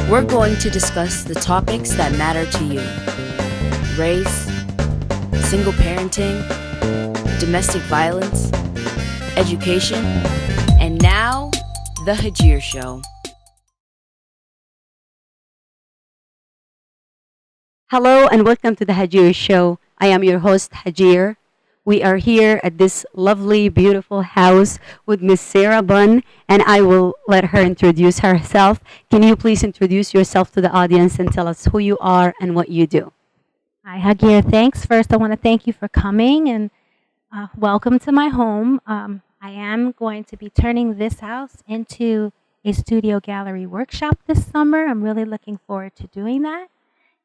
We're going to discuss the topics that matter to you: race, single parenting, domestic violence, education, and now, The Hagir Show. Hello and welcome to the Hagir Show. I am your host, Hagir. We are here at this lovely, beautiful house with Miss Sarah Bunn, and I will let her introduce herself. Can you please introduce yourself to the audience and tell us who you are and what you do? Hi, Hagir. Thanks. First, I want to thank you for coming and welcome to my home. I am going to be turning this house into a studio gallery workshop this summer. I'm really looking forward to doing that.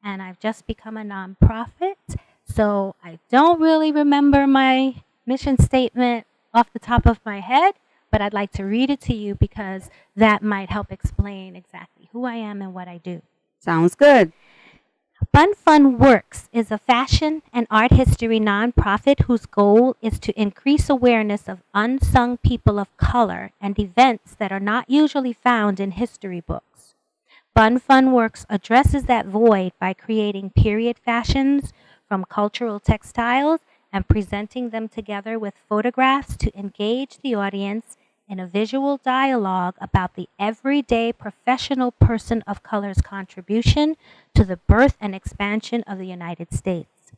And I've just become a nonprofit, so I don't really remember my mission statement off the top of my head, but I'd like to read it to you because that might help explain exactly who I am and what I do. Sounds good. BunnFunn Works is a fashion and art history nonprofit whose goal is to increase awareness of unsung people of color and events that are not usually found in history books. BunnFunn Works addresses that void by creating period fashions from cultural textiles and presenting them together with photographs to engage the audience in a visual dialogue about the everyday professional person of color's contribution to the birth and expansion of the United States.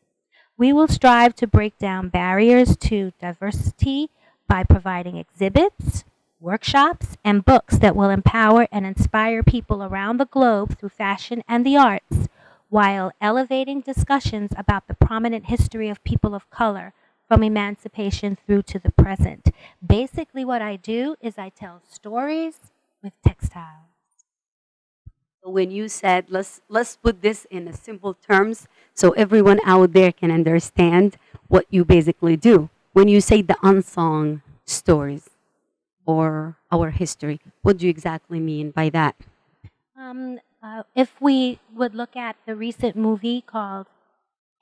We will strive to break down barriers to diversity by providing exhibits, workshops, and books that will empower and inspire people around the globe through fashion and the arts, while elevating discussions about the prominent history of people of color from emancipation through to the present. Basically, what I do is I tell stories with textiles. When you said, let's put this in simple terms so everyone out there can understand what you basically do. When you say the unsung stories, or our history. What do you exactly mean by that? If we would look at the recent movie called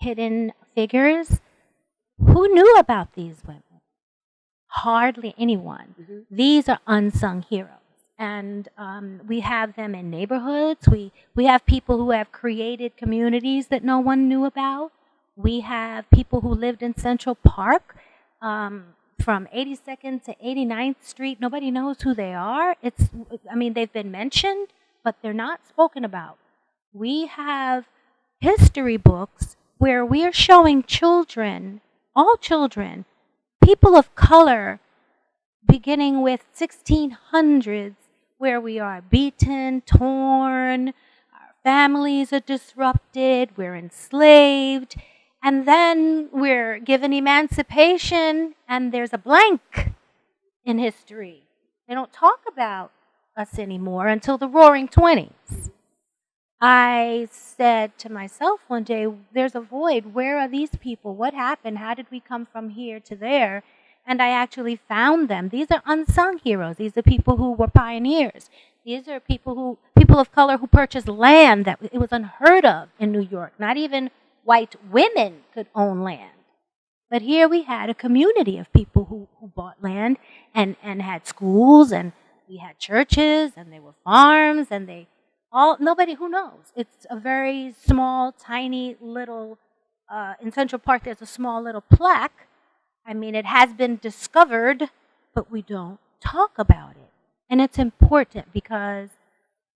Hidden Figures, who knew about these women? Hardly anyone. Mm-hmm. These are unsung heroes. And we have them in neighborhoods. We have people who have created communities that no one knew about. We have people who lived in Central Park. From 82nd to 89th Street, nobody knows who they are. They've been mentioned, but they're not spoken about. We have history books where we are showing children, all children, people of color, beginning with 1600s, where we are beaten, torn, our families are disrupted, we're enslaved. And then we're given emancipation, and there's a blank in history. They don't talk about us anymore until the Roaring '20s. I said to myself one day, there's a void. Where are these people? What happened? How did we come from here to there? And I actually found them. These are unsung heroes. These are people who were pioneers. These are people of color who purchased land that it was unheard of in New York. Not even white women could own land. But here we had a community of people who bought land and had schools, and we had churches, and there were farms, and nobody who knows. It's a very small, tiny little, in Central Park there's a small little plaque. It has been discovered, but we don't talk about it. And it's important because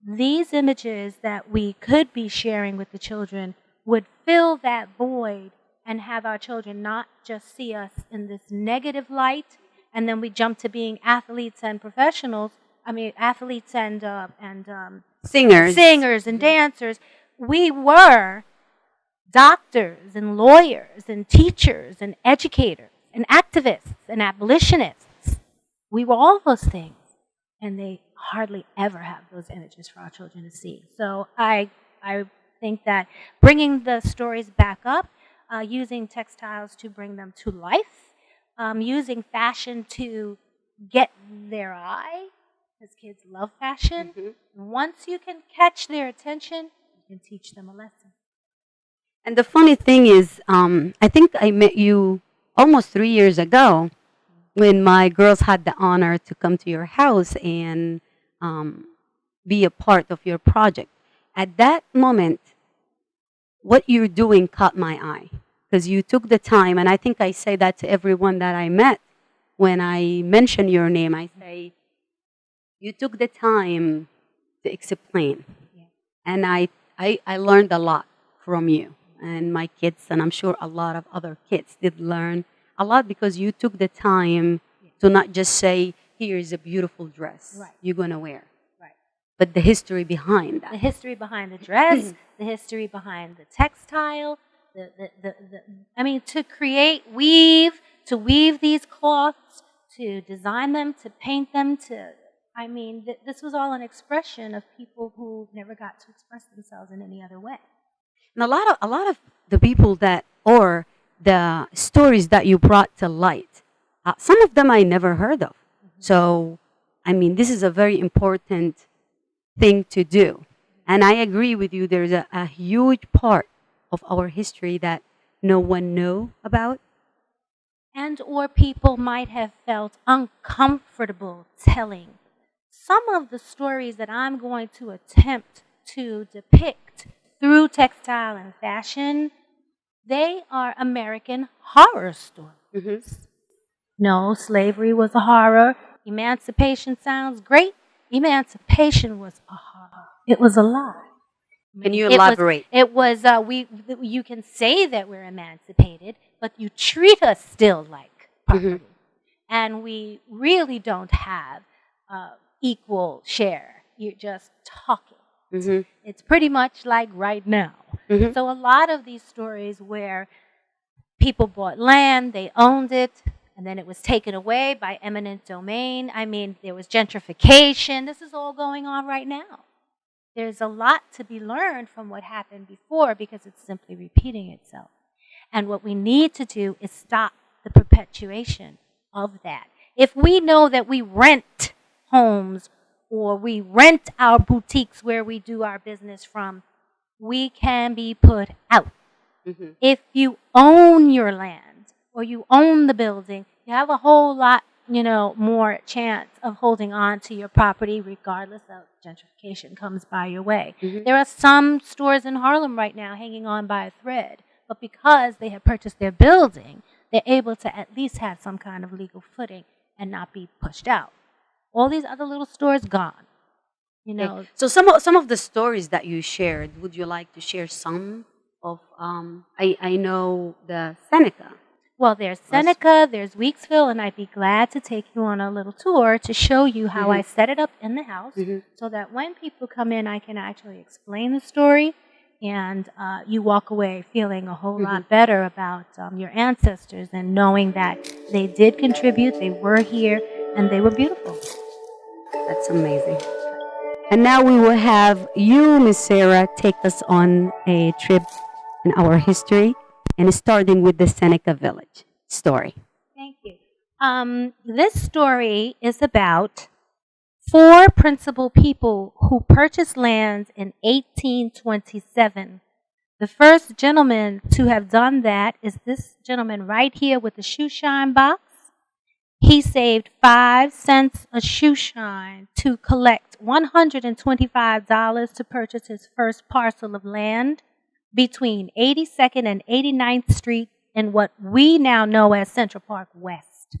these images that we could be sharing with the children would fill that void and have our children not just see us in this negative light, and then we jump to being athletes and professionals. Athletes and singers and dancers. We were doctors and lawyers and teachers and educators and activists and abolitionists. We were all those things, and they hardly ever have those images for our children to see. So I think that bringing the stories back up, using textiles to bring them to life, using fashion to get their eye, because kids love fashion. Mm-hmm. Once you can catch their attention, you can teach them a lesson. And the funny thing is, I think I met you almost 3 years ago when my girls had the honor to come to your house and be a part of your project. at that moment, what you're doing caught my eye because you took the time, and I think I say that to everyone that I met when I mention your name. I say, you took the time to explain. Yeah. And I learned a lot from you and my kids, and I'm sure a lot of other kids did learn a lot because you took the time to not just say, here is a beautiful dress Right. you're going to wear, Right. but the history behind The that. history behind the dress, the history behind the textile, I mean, to weave these cloths, to design them, to paint them, this was all an expression of people who never got to express themselves in any other way. And a lot of the people that, or the stories that you brought to light, some of them I never heard of. So, I mean, this is a very important thing to do. And I agree with you, there's a huge part of our history that no one know about. And or people might have felt uncomfortable telling. Some of the stories that I'm going to attempt to depict through textile and fashion, they are American horror stories. No, slavery was a horror. Emancipation sounds great. Emancipation was a horror. It was a lie. Can you elaborate? You can say that we're emancipated, but you treat us still like property. And we really don't have equal share. You're just talking. It's pretty much like right now. So a lot of these stories where people bought land, they owned it, and then it was taken away by eminent domain. I mean, there was gentrification. This is all going on right now. There's a lot to be learned from what happened before because it's simply repeating itself. And what we need to do is stop the perpetuation of that. If we know that we rent homes or we rent our boutiques where we do our business from, we can be put out. If you own your land or you own the building, you have a whole lot, more chance of holding on to your property regardless of gentrification comes by your way. There are some stores in Harlem right now hanging on by a thread, but because they have purchased their building, they're able to at least have some kind of legal footing and not be pushed out. All these other little stores gone. So some of the stories that you shared, would you like to share some of? I know the Seneca. Well, there's Seneca, there's Weeksville, and I'd be glad to take you on a little tour to show you how I set it up in the house so that when people come in, I can actually explain the story and you walk away feeling a whole lot better about your ancestors and knowing that they did contribute, they were here, and they were beautiful. That's amazing. And now we will have you, Miss Sarah, take us on a trip in our history, and starting with the Seneca Village story. Thank you. This story is about 4 principal people who purchased lands in 1827. The first gentleman to have done that is this gentleman right here with the shoe shine box. He saved 5 cents a shoe shine to collect $125 to purchase his first parcel of land between 82nd and 89th Street in what we now know as Central Park West.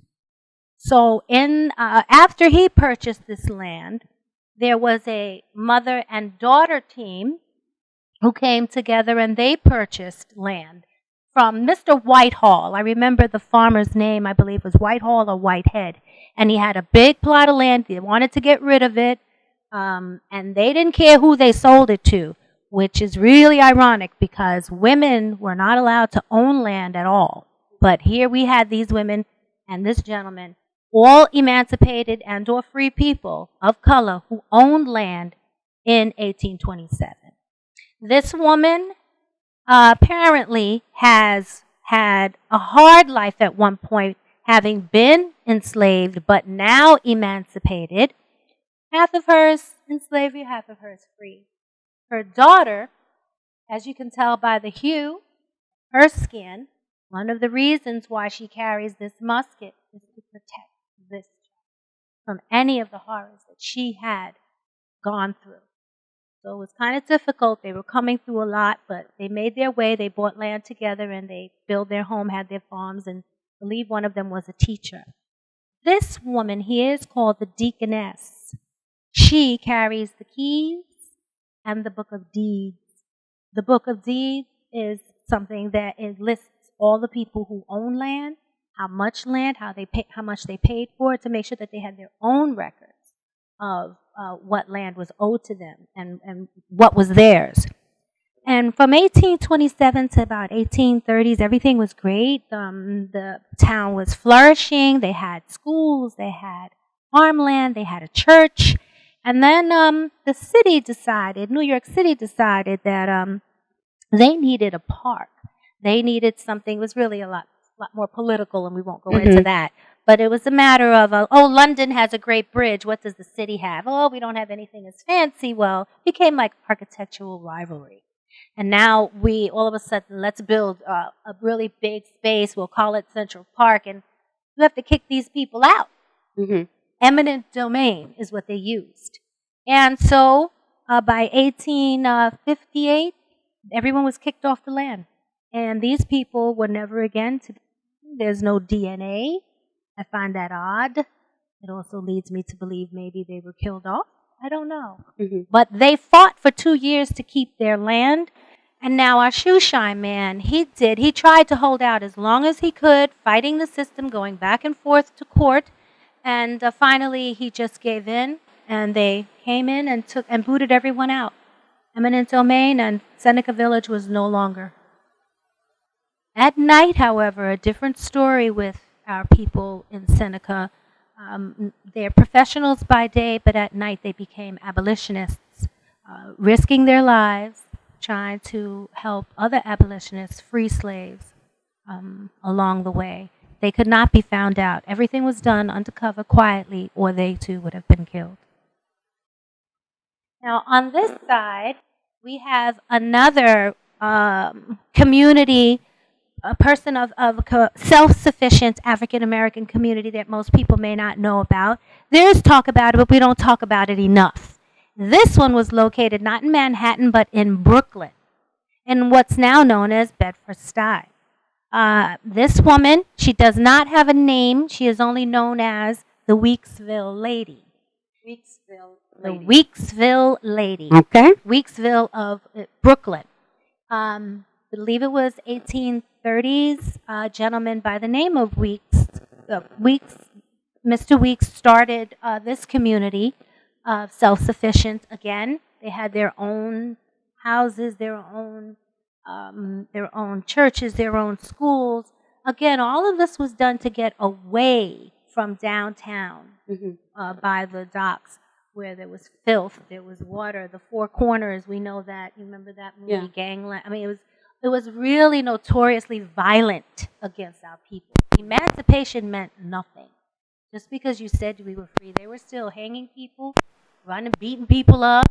So after he purchased this land, there was a mother and daughter team who came together and they purchased land from Mr. Whitehall. I remember the farmer's name, I believe, was Whitehall or Whitehead. And he had a big plot of land. They wanted to get rid of it. And they didn't care who they sold it to, which is really ironic because women were not allowed to own land at all. But here we had these women and this gentleman, all emancipated and or free people of color who owned land in 1827. This woman apparently has had a hard life at one point, having been enslaved, but now emancipated. Half of her is in slavery, half of her is free. Her daughter, as you can tell by the hue, her skin, one of the reasons why she carries this musket is to protect this child from any of the horrors that she had gone through. So it was kind of difficult. They were coming through a lot, but they made their way. They bought land together and they built their home, had their farms, and I believe one of them was a teacher. This woman here is called the deaconess. She carries the keys and the book of deeds. The book of deeds is something that it lists all the people who own land, how much land, how much they paid for it, to make sure that they had their own records of what land was owed to them and what was theirs. And from 1827 to about 1830s, everything was great. The town was flourishing. They had schools, they had farmland, they had a church. And then the city decided, New York City decided that they needed a park. They needed something. It was really a lot more political, and we won't go into that. But it was a matter of, London has a great bridge. What does the city have? Oh, we don't have anything as fancy. Well, it became like architectural rivalry. And now all of a sudden, let's build a really big space. We'll call it Central Park, and you have to kick these people out. Eminent domain is what they used. And so by 1858, everyone was kicked off the land. And these people were never again to. There's no DNA. I find that odd. It also leads me to believe maybe they were killed off. I don't know. But they fought for 2 years to keep their land. And now our shoeshine man, he tried to hold out as long as he could, fighting the system, going back and forth to court. And finally, he just gave in. And they came in and booted everyone out. Eminent domain and Seneca Village was no longer. At night, however, a different story with our people in Seneca. They're professionals by day, but at night they became abolitionists, risking their lives, trying to help other abolitionists free slaves along the way. They could not be found out. Everything was done undercover, quietly, or they too would have been killed. Now, on this side, we have another community, a person of self-sufficient African-American community that most people may not know about. There's talk about it, but we don't talk about it enough. This one was located not in Manhattan, but in Brooklyn, in what's now known as Bedford-Stuy. This woman, she does not have a name. She is only known as the Weeksville Lady. The Weeksville Lady. Okay. Weeksville of Brooklyn. Believe it was 1830s. A gentleman by the name of Weeks, Mr. Weeks started this community of self-sufficient. Again, they had their own houses, their own churches, their own schools. Again, all of this was done to get away from downtown by the docks, where there was filth, there was water, the Four Corners. We know that. You remember that movie, Gangland? I mean, it was really notoriously violent against our people. Emancipation meant nothing. Just because you said we were free, they were still hanging people, beating people up.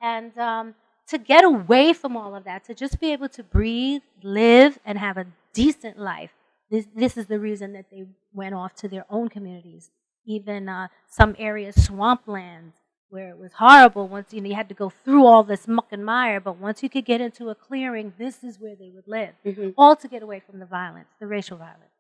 And to get away from all of that, to just be able to breathe, live, and have a decent life, this is the reason that they went off to their own communities. Even some areas, swamplands, where it was horrible. Once you had to go through all this muck and mire, but once you could get into a clearing, this is where they would live, all to get away from the violence, the racial violence.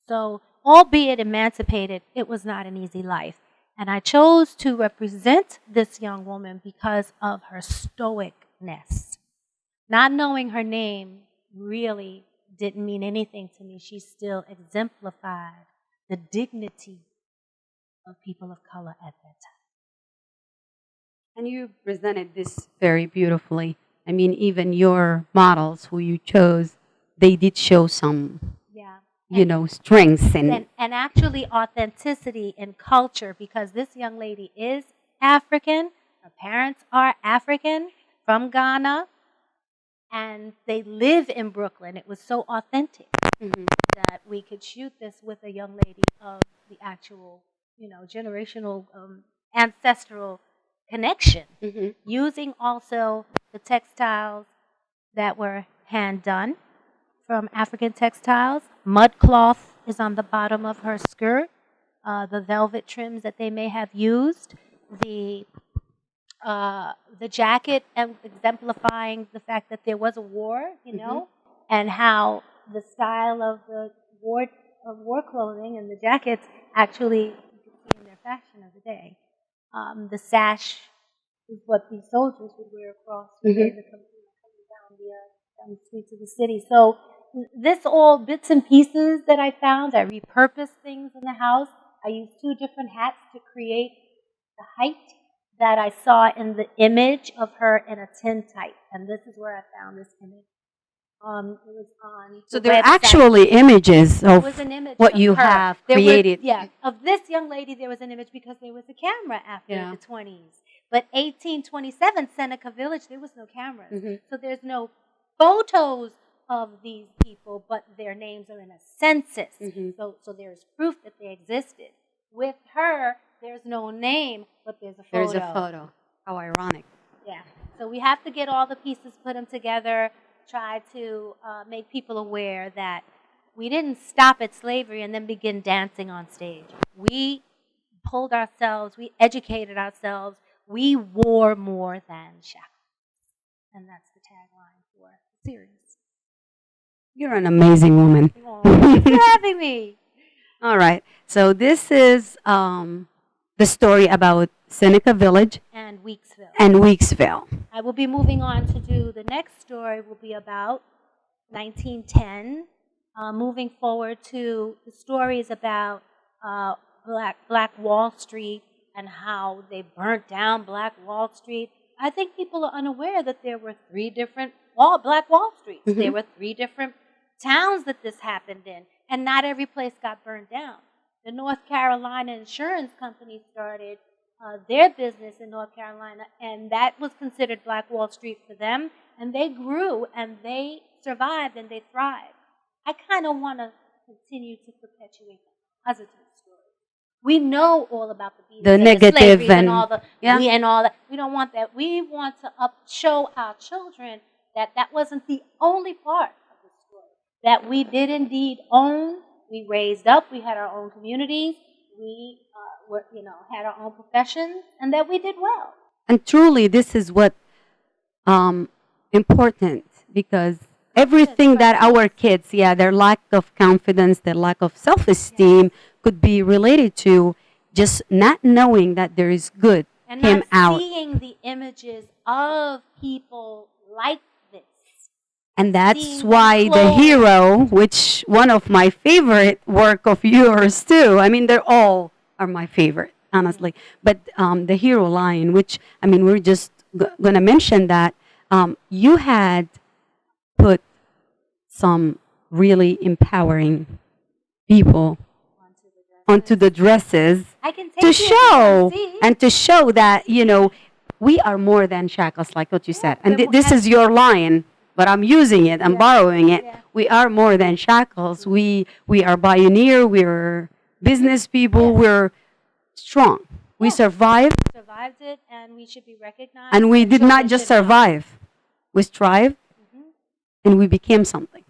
So, albeit emancipated, it was not an easy life. And I chose to represent this young woman because of her stoicness. Not knowing her name really didn't mean anything to me. She still exemplified the dignity of people of color at that time. And you presented this very beautifully. I mean, even your models who you chose, they did show some, strengths. And actually authenticity in culture, because this young lady is African. Her parents are African from Ghana. And they live in Brooklyn. It was so authentic that we could shoot this with a young lady of the actual, generational, ancestral connection, using also the textiles that were hand done from African textiles. Mud cloth is on the bottom of her skirt. The velvet trims that they may have used, the The jacket exemplifying the fact that there was a war, you know, and how the style of the war clothing and the jackets actually you could see in their fashion of the day. The sash is what these soldiers would wear across when they were coming down the streets of the city. So this all bits and pieces that I found. I repurposed things in the house. I used 2 different hats to create the height that I saw in the image of her in a tintype. And this is where I found this image. It was on So the there are website. actually images There of was an image what of you her. have There created. of this young lady, there was an image because there was a camera after the 20s. But 1827, Seneca Village, there was no cameras. So there's no photos of these people, but their names are in a census. So there's proof that they existed. With her, there's no name, but there's a photo. There's a photo. How ironic. Yeah. So we have to get all the pieces, put them together, try to make people aware that we didn't stop at slavery and then begin dancing on stage. We pulled ourselves, we educated ourselves, we wore more than shackles. And that's the tagline for the series. You're an amazing woman. Oh, thanks for having me. All right. So this is the story about Seneca Village And Weeksville. and Weeksville. I will be moving on to do the next story will be about 1910, moving forward to the stories about Black Wall Street and how they burnt down Black Wall Street. I think people are unaware that there were 3 different Black Wall Streets. There were 3 different towns that this happened in, and not every place got burned down. The North Carolina Insurance Company started their business in North Carolina, and that was considered Black Wall Street for them, and they grew, and they survived, and they thrived. I kind of want to continue to perpetuate the positive story. We know all about the negative and all the and all that. We don't want that. We want to show our children that that wasn't the only part of the story. That we did indeed own. We raised up. We had our own communities. We had our own professions, and that we did well. And truly, this is what important, because everything that our kids, their lack of confidence, their lack of self-esteem could be related to just not knowing that there is good and came not out. seeing the images of people like this. And that's Seeing why them the clothed. hero, which one of my favorite work of yours too. I mean, they're all are my favorite, honestly. But the hero line, which, I mean, we're just going to mention that you had put some really empowering people onto the dresses I can take to you show see. and to show that, we are more than shackles, like what you said. And this is your line, but I'm using it, I'm borrowing it. Yeah. We are more than shackles. We are pioneer, we're business people, we're strong. We survived, Survived it, and we should be recognized. and we did not children just should know. survive. We strived, and we became something.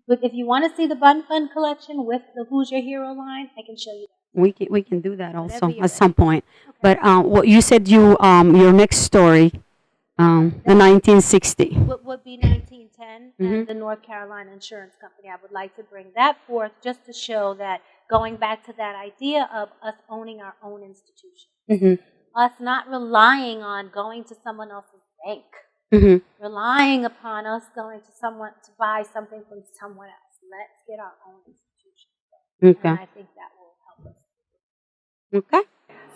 But if you want to see the BunnFunn collection with the Who's Your Hero line, I can show you that. We can do that also Whenever you're at some point. Okay. But what you said, your next story, the 1960. What would be 1910 and the North Carolina Insurance Company. I would like to bring that forth just to show that going back to that idea of us owning our own institution. Us not relying on going to someone else's bank. Relying upon us going to someone to buy something from someone else. Let's get our own institution. Okay. And I think that will help us. Okay.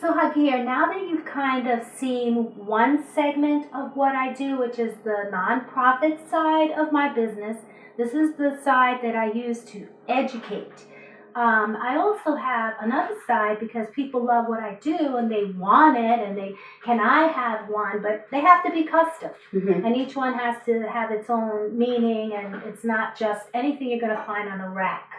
So Hagir, now that you've kind of seen one segment of what I do, which is the nonprofit side of my business, this is the side that I use to educate. I also have another side because people love what I do and they want it and can I have one, but they have to be custom. And each one has to have its own meaning, and it's not just anything you're going to find on a rack.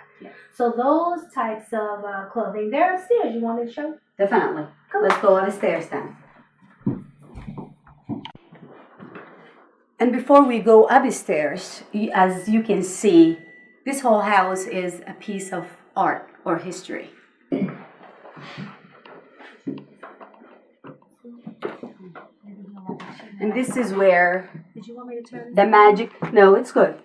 So those types of clothing, they're upstairs. You want me to show? Definitely. Let's go upstairs then. And before we go upstairs, as you can see, this whole house is a piece of art or history. And this is where Did you want me to turn? the magic... No, it's good.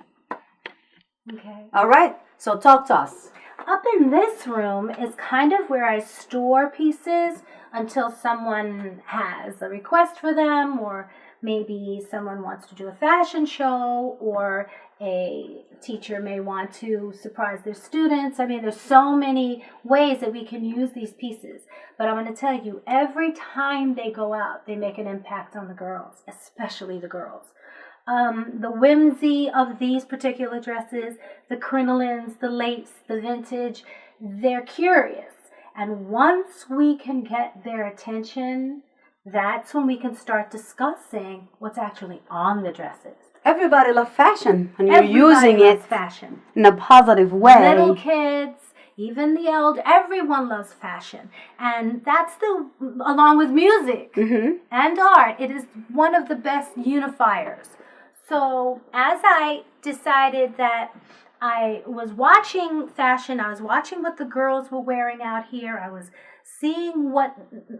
Okay. All right. So talk to us. Up in this room is kind of where I store pieces until someone has a request for them, or maybe someone wants to do a fashion show, or a teacher may want to surprise their students. I mean, there's so many ways that we can use these pieces. But I'm going to tell you, every time they go out, they make an impact on the girls, especially the girls. The whimsy of these particular dresses, the crinolines, the lace, the vintage, they're curious. And once we can get their attention, that's when we can start discussing what's actually on the dresses. Everybody loves fashion, and you're Everybody using it loves fashion. in a positive way. Little kids, even the old, everyone loves fashion. And that's along with music and art, it is one of the best unifiers. So as I decided that I was watching fashion, I was watching what the girls were wearing out here, I was seeing what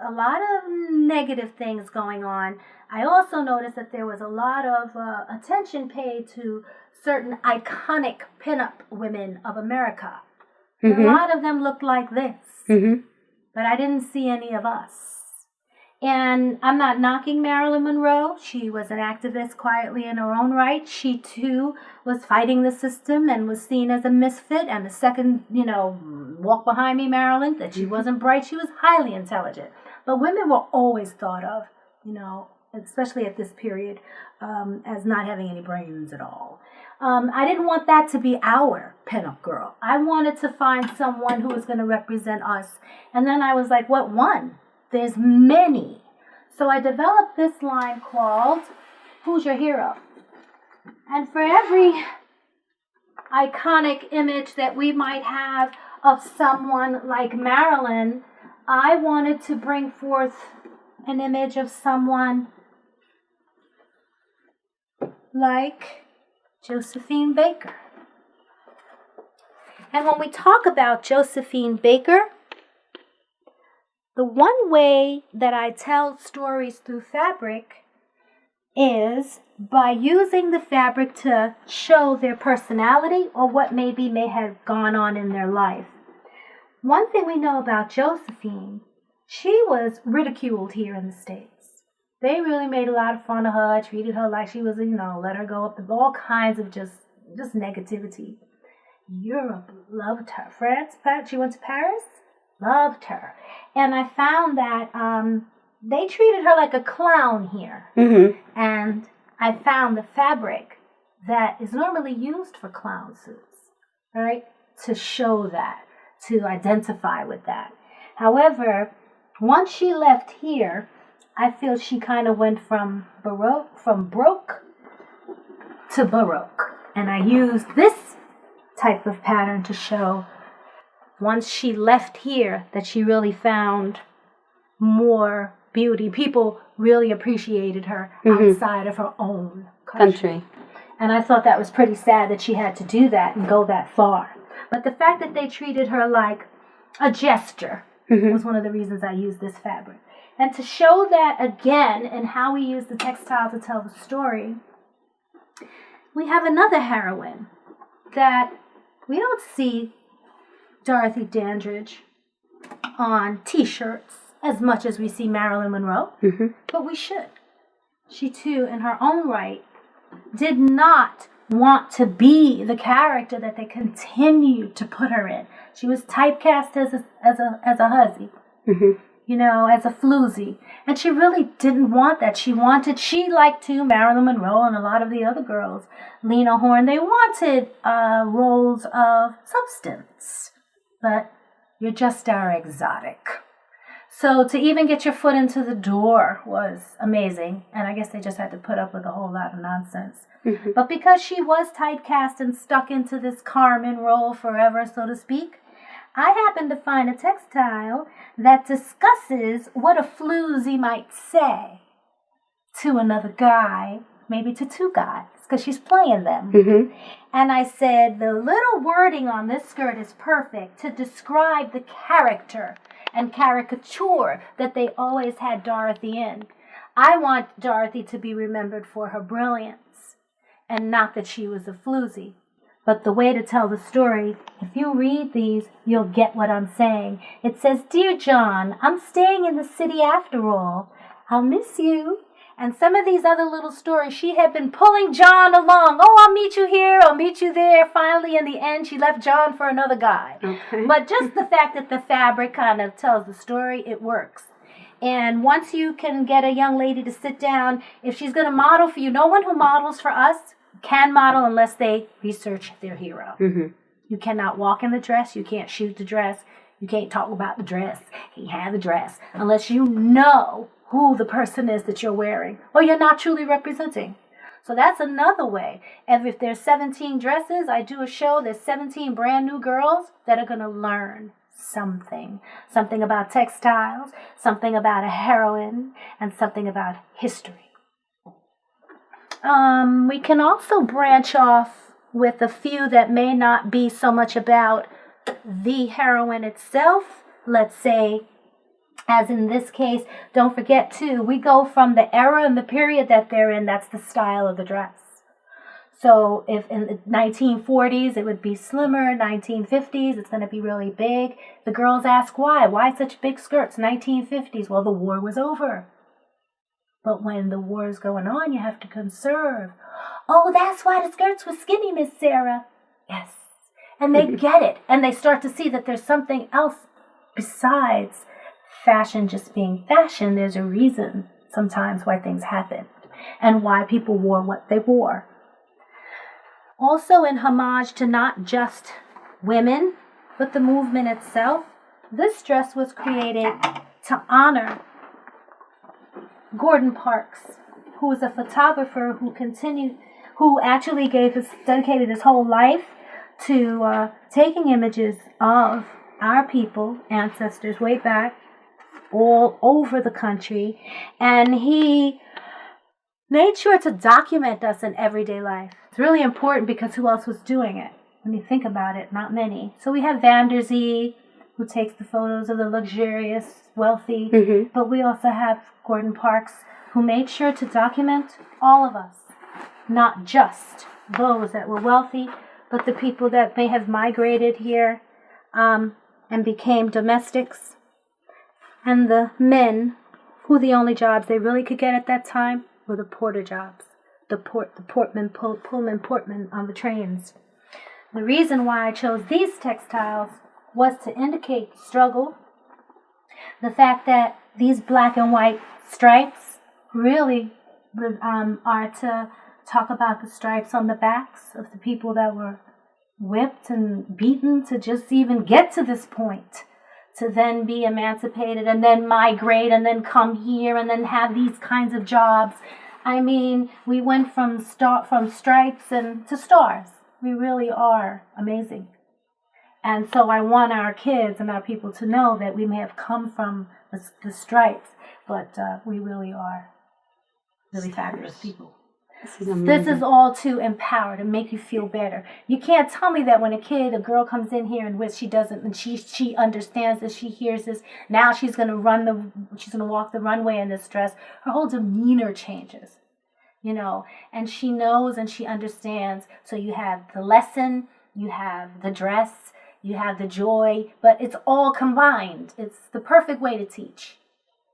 a lot of negative things going on. I also noticed that there was a lot of attention paid to certain iconic pinup women of America. A lot of them looked like this, but I didn't see any of us. And I'm not knocking Marilyn Monroe. She was an activist quietly in her own right. She too was fighting the system and was seen as a misfit. And the second, walk behind me, Marilyn, that she wasn't bright. She was highly intelligent. But women were always thought of, especially at this period, as not having any brains at all. I didn't want that to be our pinup girl. I wanted to find someone who was going to represent us. And then I was like, what one? There's many. So I developed this line called, Who's Your Hero? And for every iconic image that we might have of someone like Marilyn, I wanted to bring forth an image of someone like Josephine Baker. And when we talk about Josephine Baker, the one way that I tell stories through fabric is by using the fabric to show their personality or what maybe may have gone on in their life. One thing we know about Josephine, she was ridiculed here in the States. They really made a lot of fun of her, treated her like she was, let her go up to all kinds of just negativity. Europe loved her. France, she went to Paris, loved her. And I found that they treated her like a clown here. And I found the fabric that is normally used for clown suits, right, to show that, to identify with that. However, once she left here, I feel she kind of went from broke to baroque. And I used this type of pattern to show once she left here that she really found more beauty. People really appreciated her outside of her own country. And I thought that was pretty sad that she had to do that and go that far. But the fact that they treated her like a gesture was one of the reasons I used this fabric. And to show that again and how we use the textile to tell the story, we have another heroine that we don't see Dorothy Dandridge on T-shirts as much as we see Marilyn Monroe, but we should. She too, in her own right, did not want to be the character that they continued to put her in. She was typecast as a hussy, as a floozy, and she really didn't want that. She liked to Marilyn Monroe and a lot of the other girls, Lena Horne. They wanted roles of substance. But you're just our exotic. So to even get your foot into the door was amazing. And I guess they just had to put up with a whole lot of nonsense. But because she was typecast and stuck into this Carmen role forever, so to speak, I happened to find a textile that discusses what a floozy might say to another guy, maybe to two guys, because she's playing them. And I said, the little wording on this skirt is perfect to describe the character and caricature that they always had Dorothy in. I want Dorothy to be remembered for her brilliance, and not that she was a floozy. But the way to tell the story, if you read these, you'll get what I'm saying. It says, "Dear John, I'm staying in the city after all. I'll miss you." And some of these other little stories, she had been pulling John along. "Oh, I'll meet you here, I'll meet you there." Finally, in the end, she left John for another guy. Okay. But just the fact that the fabric kind of tells the story, it works. And once you can get a young lady to sit down, if she's going to model for you, no one who models for us can model unless they research their hero. Mm-hmm. You cannot walk in the dress. You can't shoot the dress. You can't talk about the dress. You can't have the dress unless you know who the person is that you're wearing, or you're not truly representing. So that's another way. And if there's 17 dresses, I do a show, there's 17 brand new girls that are going to learn something. Something about textiles, something about a heroine, and something about history. We can also branch off with a few that may not be so much about the heroine itself. Let's say, as in this case, don't forget too, we go from the era and the period that they're in, that's the style of the dress. So if in the 1940s it would be slimmer, 1950s it's going to be really big. The girls ask why? Why such big skirts? 1950s, well, the war was over. But when the war is going on, you have to conserve. "Oh, that's why the skirts were skinny, Miss Sarah." Yes. And they get it. And they start to see that there's something else besides fashion just being fashion. There's a reason sometimes why things happen and why people wore what they wore. Also, in homage to not just women, but the movement itself, this dress was created to honor Gordon Parks, who was a photographer who actually dedicated his whole life to taking images of our people, ancestors way back, all over the country, and he made sure to document us in everyday life. It's really important because who else was doing it? When you think about it, not many. So we have Van der Zee, who takes the photos of the luxurious, wealthy, but we also have Gordon Parks, who made sure to document all of us, not just those that were wealthy, but the people that may have migrated here and became domestics, and the men who the only jobs they really could get at that time were the porter jobs, the Pullman portman on the trains. The reason why I chose these textiles was to indicate the struggle, the fact that these black and white stripes really are to talk about the stripes on the backs of the people that were whipped and beaten to just even get to this point, to then be emancipated and then migrate and then come here and then have these kinds of jobs. I mean, we went from stripes and to stars. We really are amazing. And so I want our kids and our people to know that we may have come from the stripes, but we really are really fabulous people. This is all to empower, to make you feel better. You can't tell me that when a girl comes in here and she doesn't, and she understands this, she hears this. Now she's going to walk the runway in this dress. Her whole demeanor changes, and she knows and she understands. So you have the lesson, you have the dress, you have the joy, but it's all combined. It's the perfect way to teach.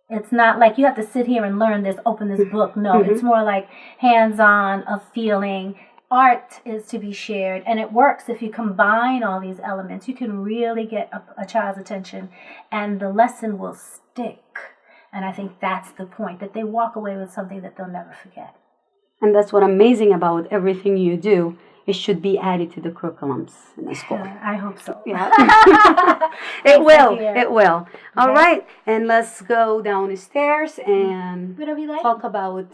It's not like you have to sit here and learn this, open this book. No, it's more like hands-on, a feeling. Art is to be shared, and it works if you combine all these elements. You can really get a child's attention, and the lesson will stick. And I think that's the point, that they walk away with something that they'll never forget. And that's what's amazing about everything you do. It should be added to the curriculums in the school. I hope so. Yeah. It will. All right. And let's go down the stairs and talk about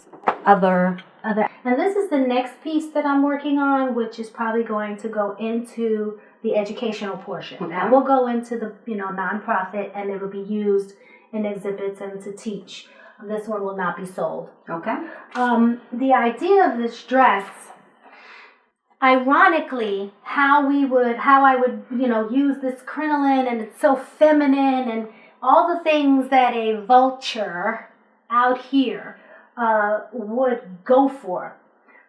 other. Now this is the next piece that I'm working on, which is probably going to go into the educational portion. Okay. That will go into the nonprofit, and it will be used in exhibits and to teach. This one will not be sold. Okay. The idea of this dress, ironically, how I would use this crinoline, and it's so feminine, and all the things that a vulture out here would go for.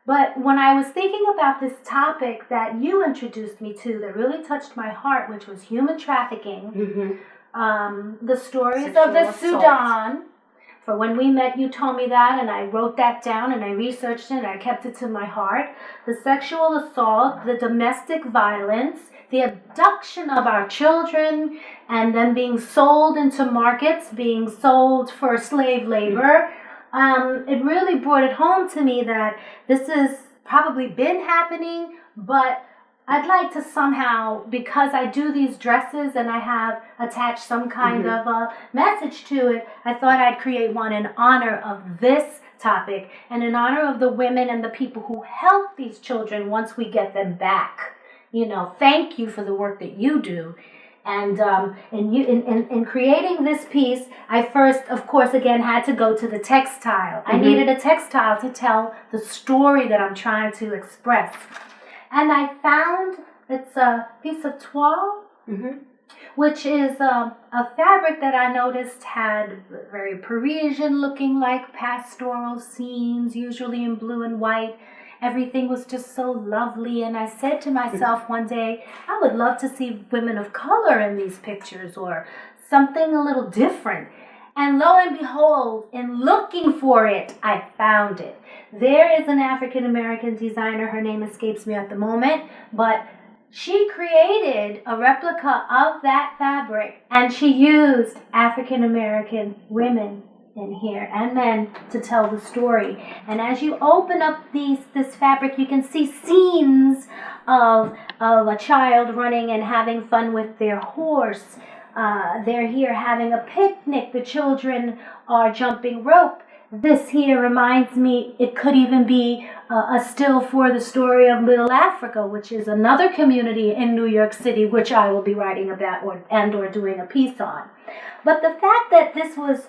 But when I was thinking about this topic that you introduced me to that really touched my heart, which was human trafficking, the stories Sexual of the assault. Sudan. For when we met, you told me that, and I wrote that down, and I researched it, and I kept it to my heart. The sexual assault, the domestic violence, the abduction of our children, and then being sold into markets, being sold for slave labor. It really brought it home to me that this has probably been happening, but I'd like to somehow, because I do these dresses and I have attached some kind of a message to it, I thought I'd create one in honor of this topic and in honor of the women and the people who help these children once we get them back. You know, thank you for the work that you do. And in creating this piece, I first, of course, again, had to go to the textile. I needed a textile to tell the story that I'm trying to express. And I found it's a piece of toile, which is a fabric that I noticed had very Parisian looking, like pastoral scenes, usually in blue and white. Everything was just so lovely. And I said to myself one day, I would love to see women of color in these pictures or something a little different. And lo and behold, in looking for it, I found it. There is an African-American designer, her name escapes me at the moment, but she created a replica of that fabric, and she used African-American women in here and men to tell the story. And as you open up this fabric, you can see scenes of a child running and having fun with their horse. They're here having a picnic. The children are jumping rope. This here reminds me, it could even be a still for the story of Little Africa, which is another community in New York City, which I will be writing about or doing a piece on. But the fact that this was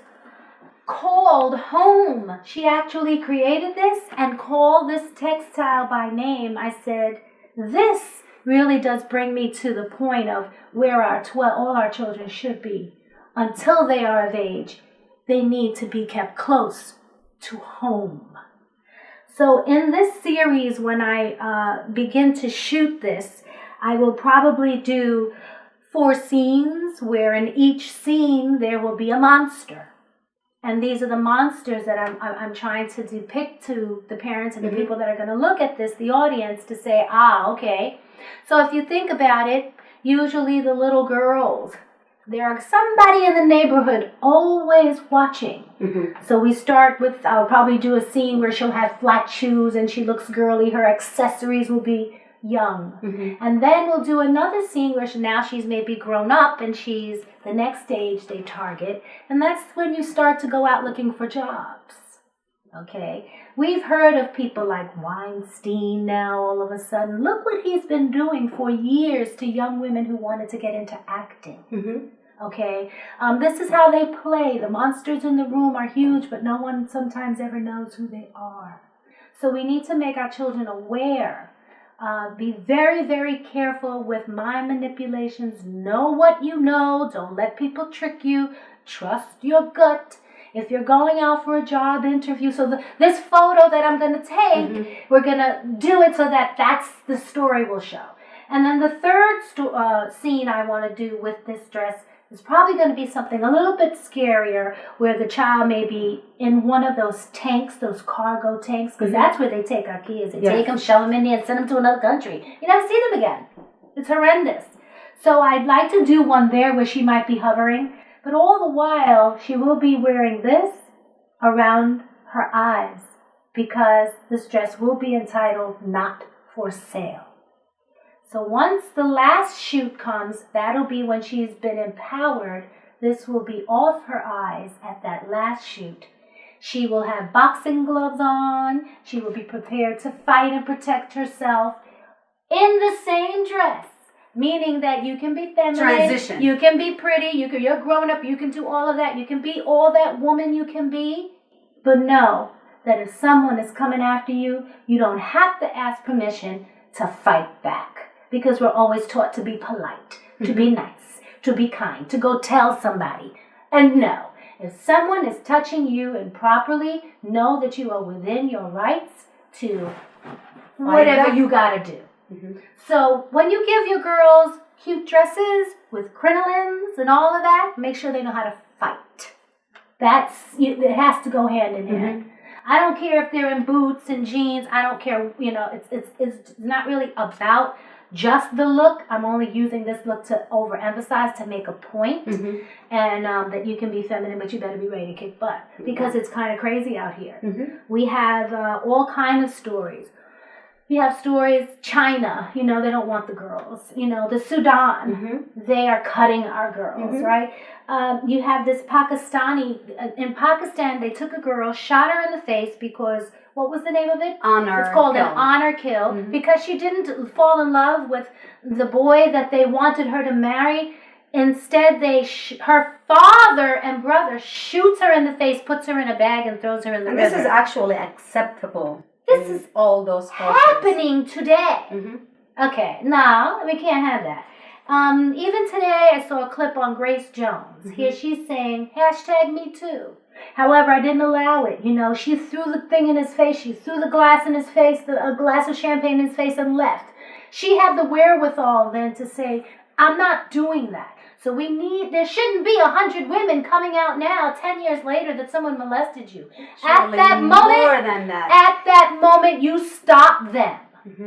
called home, she actually created this and called this textile by name. I said, this really does bring me to the point of where all our children should be. Until they are of age, they need to be kept close to home. So in this series, when I begin to shoot this, I will probably do 4 scenes where in each scene there will be a monster. And these are the monsters that I'm trying to depict to the parents and the people that are going to look at this, the audience, to say, okay. So if you think about it, usually the little girls, there are somebody in the neighborhood always watching. So we start with, I'll probably do a scene where she'll have flat shoes and she looks girly. Her accessories will be young. And then we'll do another scene where now she's maybe grown up and she's the next stage they target. And that's when you start to go out looking for jobs. Okay? We've heard of people like Weinstein now all of a sudden. Look what he's been doing for years to young women who wanted to get into acting. Okay? This is how they play. The monsters in the room are huge, but no one sometimes ever knows who they are. So we need to make our children aware. Be very, very careful with mind manipulations. Know what you know. Don't let people trick you. Trust your gut. If you're going out for a job interview, so this photo that I'm going to take, we're going to do it so that that's the story will show. And then the third scene I want to do with this dress is probably going to be something a little bit scarier, where the child may be in one of those tanks, those cargo tanks, because that's where they take our kids. They take them, shove them in there, and send them to another country. You never see them again. It's horrendous. So I'd like to do one there where she might be hovering, but all the while she will be wearing this around her eyes, because this dress will be entitled Not for Sale. So once the last shoot comes, that'll be when she's been empowered. This will be off her eyes at that last shoot. She will have boxing gloves on. She will be prepared to fight and protect herself in the same dress, meaning that you can be feminine. Transition. You can be pretty. You're grown up. You can do all of that. You can be all that woman you can be. But know that if someone is coming after you, you don't have to ask permission to fight back. Because we're always taught to be polite, to be nice, to be kind, to go tell somebody. And no, If someone is touching you improperly, know that you are within your rights to whatever you gotta do. Mm-hmm. So when you give your girls cute dresses with crinolines and all of that, make sure they know how to fight. It has to go hand in hand. I don't care if they're in boots and jeans. I don't care. It's not really about just the look. I'm only using this look to overemphasize, to make a point, and that you can be feminine, but you better be ready to kick butt, because it's kind of crazy out here. We have all kind of stories. We have stories, China, they don't want the girls. The Sudan, they are cutting our girls, right? You have this Pakistani, in Pakistan, they took a girl, shot her in the face because, what was the name of it? Honor. It's called an honor kill, because she didn't fall in love with the boy that they wanted her to marry. Instead, her father and brother shoots her in the face, puts her in a bag, and throws her in the river. This is actually acceptable. This is all those happening today. Okay, no, we can't have that. Even today, I saw a clip on Grace Jones. Here she's saying, #MeToo. However, I didn't allow it. She threw the thing in his face. She threw the glass in his face, a glass of champagne in his face, and left. She had the wherewithal then to say, I'm not doing that. So there shouldn't be 100 women coming out now, 10 years later, that someone molested you. Surely At that moment, you stop them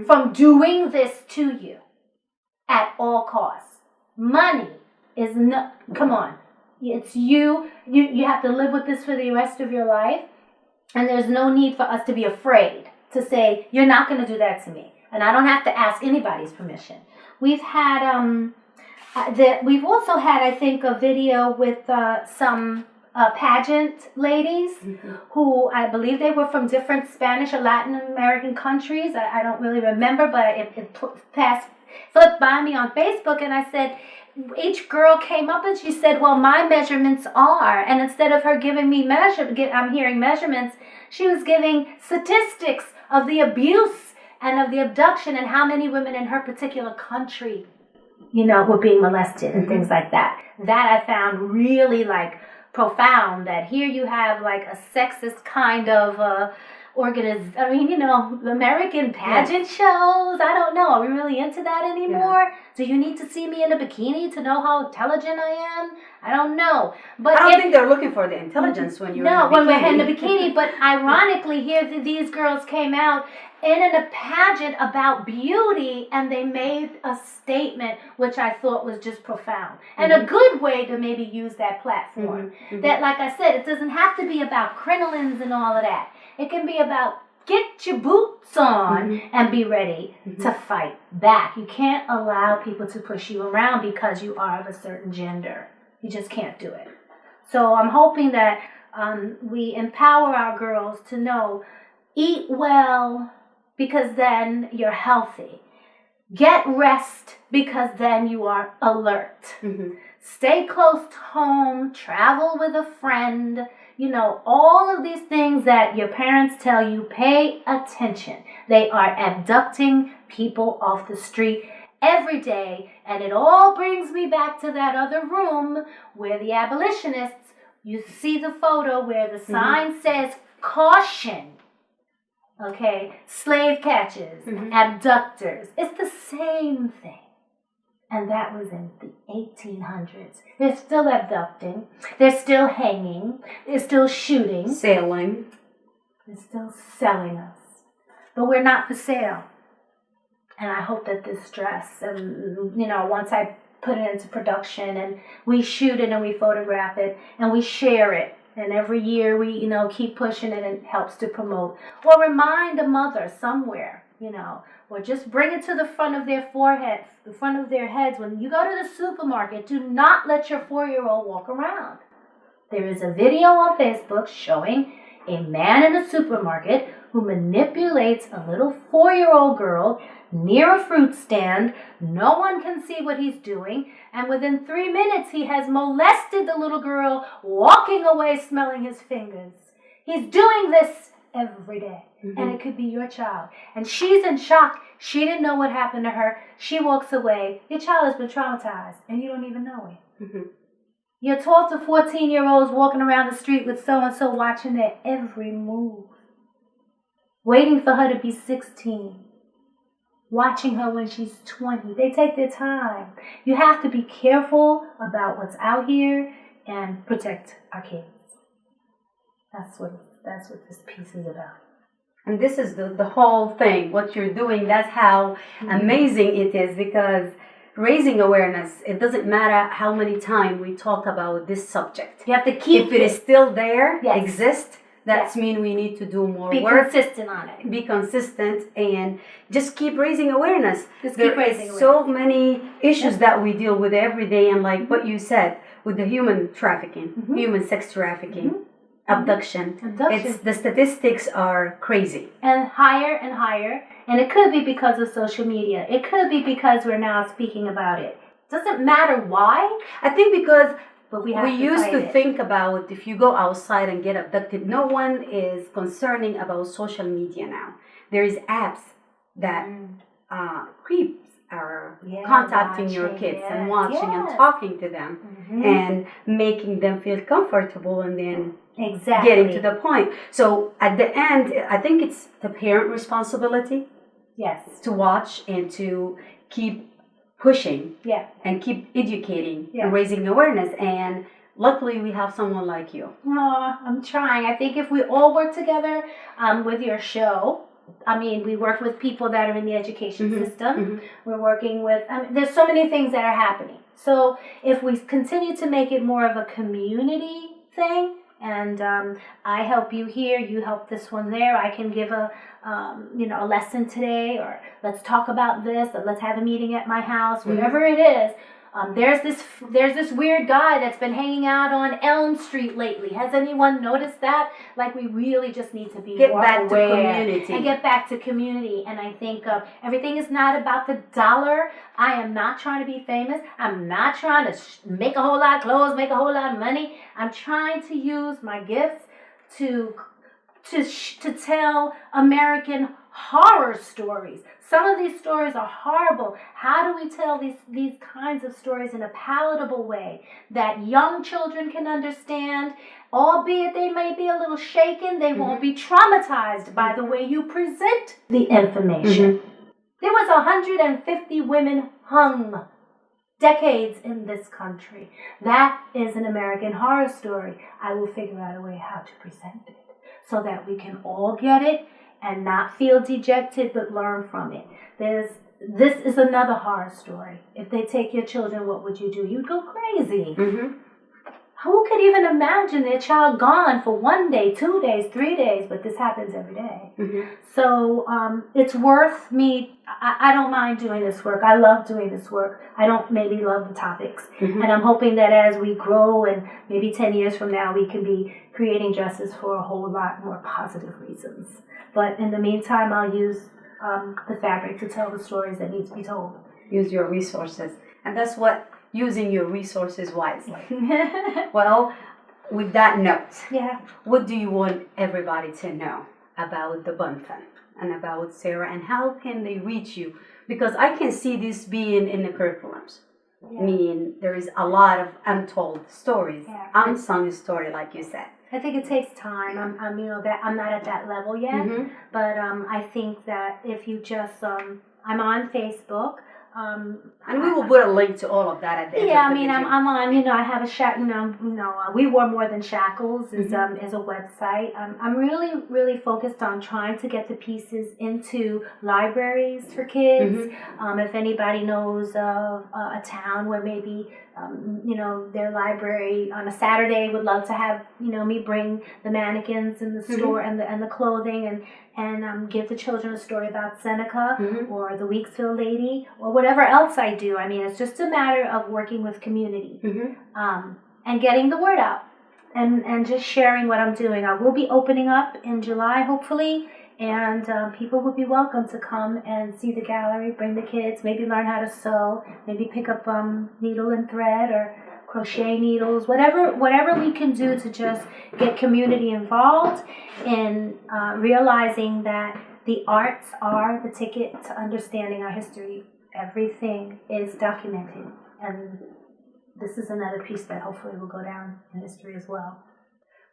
from doing this to you at all costs. Money is not, come on. It's you have to live with this for the rest of your life. And there's no need for us to be afraid to say, you're not going to do that to me. And I don't have to ask anybody's permission. We've also had, I think, a video with some pageant ladies who, I believe they were from different Spanish or Latin American countries. I don't really remember, but it flipped by me on Facebook, and I said, each girl came up and she said, well, my measurements are, and instead of her giving me I'm hearing measurements, she was giving statistics of the abuse and of the abduction and how many women in her particular country were being molested and things like that. That I found really profound, that here you have a sexist kind of American pageant shows. I don't know. Are we really into that anymore? Yeah. Do you need to see me in a bikini to know how intelligent I am? I don't know. But I don't think they're looking for the intelligence when you're in a bikini. when we're in the bikini. But ironically, here these girls came out in a pageant about beauty, and they made a statement which I thought was just profound. And a good way to maybe use that platform. That, like I said, it doesn't have to be about crinolines and all of that. It can be about get your boots on and be ready to fight back. You can't allow people to push you around because you are of a certain gender. You just can't do it. So I'm hoping that we empower our girls to know, eat well, because then you're healthy. Get rest, because then you are alert. Stay close to home, travel with a friend. All of these things that your parents tell you, pay attention. They are abducting people off the street every day. And it all brings me back to that other room where the abolitionists, you see the photo where the sign says, caution. Okay, slave catchers, abductors. It's the same thing. And that was in the 1800s. They're still abducting. They're still hanging. They're still shooting. Selling. They're still selling us. But we're not for sale. And I hope that this dress, once I put it into production and we shoot it and we photograph it and we share it, and every year we, keep pushing it, and it helps to promote. Or remind a mother somewhere, or just bring it to the front of their forehead, the front of their heads. When you go to the supermarket, do not let your 4-year-old walk around. There is a video on Facebook showing a man in a supermarket who manipulates a little 4-year-old girl near a fruit stand. No one can see what he's doing. And within 3 minutes, he has molested the little girl, walking away smelling his fingers. He's doing this every day. And it could be your child. And she's in shock. She didn't know what happened to her. She walks away. Your child has been traumatized, and you don't even know it. Your 12 to 14-year-olds walking around the street with so-and-so watching their every move. Waiting for her to be 16. Watching her when she's 20. They take their time. You have to be careful about what's out here and protect our kids. That's what this piece is about. And this is the whole thing, what you're doing. That's how amazing it is, because raising awareness, it doesn't matter how many times we talk about this subject. You have to keep If it is still there, Yes. exist, that's Yes. mean we need to do more Be work. consistent on it. Be consistent and just keep raising awareness. Just There keep raising is so many issues that we deal with every day, and like what you said with the human trafficking, human sex trafficking, abduction. It's the statistics are crazy. And higher. And it could be because of social media. It could be because we're now speaking about it. Doesn't matter why. I think because But we used to fight it. think about if you go outside and get abducted, no one is concerning about social media now. There is apps that creeps are contacting your watching, kids and yes, watching and yes. talking to them and making them feel comfortable, and then Exactly. getting to the point. So at the end, I think it's the parent responsibility Yes. to watch and to keep pushing Yeah. and keep educating Yeah. and raising awareness. And luckily, we have someone like you. Aw, I'm trying. I think if we all work together with your show, I mean, we work with people that are in the education system. We're working with, there's so many things that are happening. So if we continue to make it more of a community thing, and I help you here, you help this one there. I can give a lesson today, or let's talk about this, or let's have a meeting at my house, whatever it is. There's this weird guy that's been hanging out on Elm Street lately. Has anyone noticed that? Like, we really just need to be Get more back to aware community. and get back to community. And I think everything is not about the dollar. I am not trying to be famous. I'm not trying to make a whole lot of clothes, make a whole lot of money. I'm trying to use my gifts to tell American horror stories. Some of these stories are horrible. How do we tell these kinds of stories in a palatable way that young children can understand? Albeit they may be a little shaken, they won't be traumatized by the way you present the information. There was 150 women hung decades in this country. That is an American horror story. I will figure out a way how to present it so that we can all get it and not feel dejected, but learn from it. This is another horror story. If they take your children, what would you do? You'd go crazy. Who could even imagine their child gone for 1 day, 2 days, 3 days? But this happens every day. So it's worth me. I don't mind doing this work. I love doing this work. I don't maybe love the topics. And I'm hoping that as we grow and maybe 10 years from now, we can be creating dresses for a whole lot more positive reasons. But in the meantime, I'll use the fabric to tell the stories that need to be told. Use your resources. And that's what using your resources wisely. Well, with that note, what do you want everybody to know about the BunnFunn and about Sarah, and how can they reach you? Because I can see this being in the curriculums. Meaning there is a lot of untold stories, unsung story, like you said. I think it takes time. I'm not at that level yet, but I think that if you just, I'm on Facebook. And we will put a link to all of that at the end of the video. I'm on, I have a We Wore More Than Shackles is a website. I'm really, really focused on trying to get the pieces into libraries for kids. If anybody knows of a town where maybe, their library on a Saturday would love to have, me bring the mannequins in the store and the clothing and give the children a story about Seneca or the Weeksville lady or whatever else I do. I mean, it's just a matter of working with community and getting the word out and just sharing what I'm doing. I will be opening up in July, hopefully, and people would be welcome to come and see the gallery, bring the kids, maybe learn how to sew, maybe pick up needle and thread or crochet needles, whatever we can do to just get community involved in realizing that the arts are the ticket to understanding our history. Everything is documented, and this is another piece that hopefully will go down in history as well.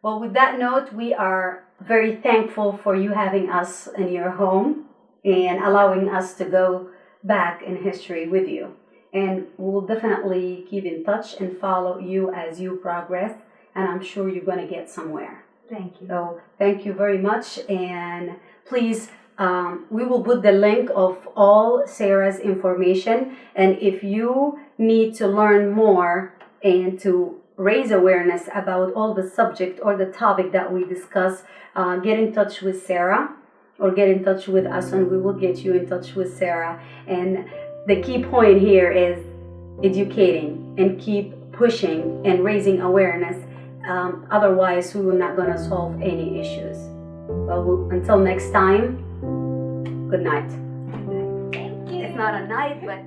Well, with that note, we are very thankful for you having us in your home and allowing us to go back in history with you. And we'll definitely keep in touch and follow you as you progress. And I'm sure you're going to get somewhere. Thank you. So thank you very much. And please, we will put the link of all Sarah's information. And if you need to learn more and to raise awareness about all the subject or the topic that we discuss, get in touch with Sarah or get in touch with us, and we will get you in touch with Sarah. And the key point here is educating and keep pushing and raising awareness. Otherwise, we are not going to solve any issues. Well, until next time, good night. Thank you. It's not a night, but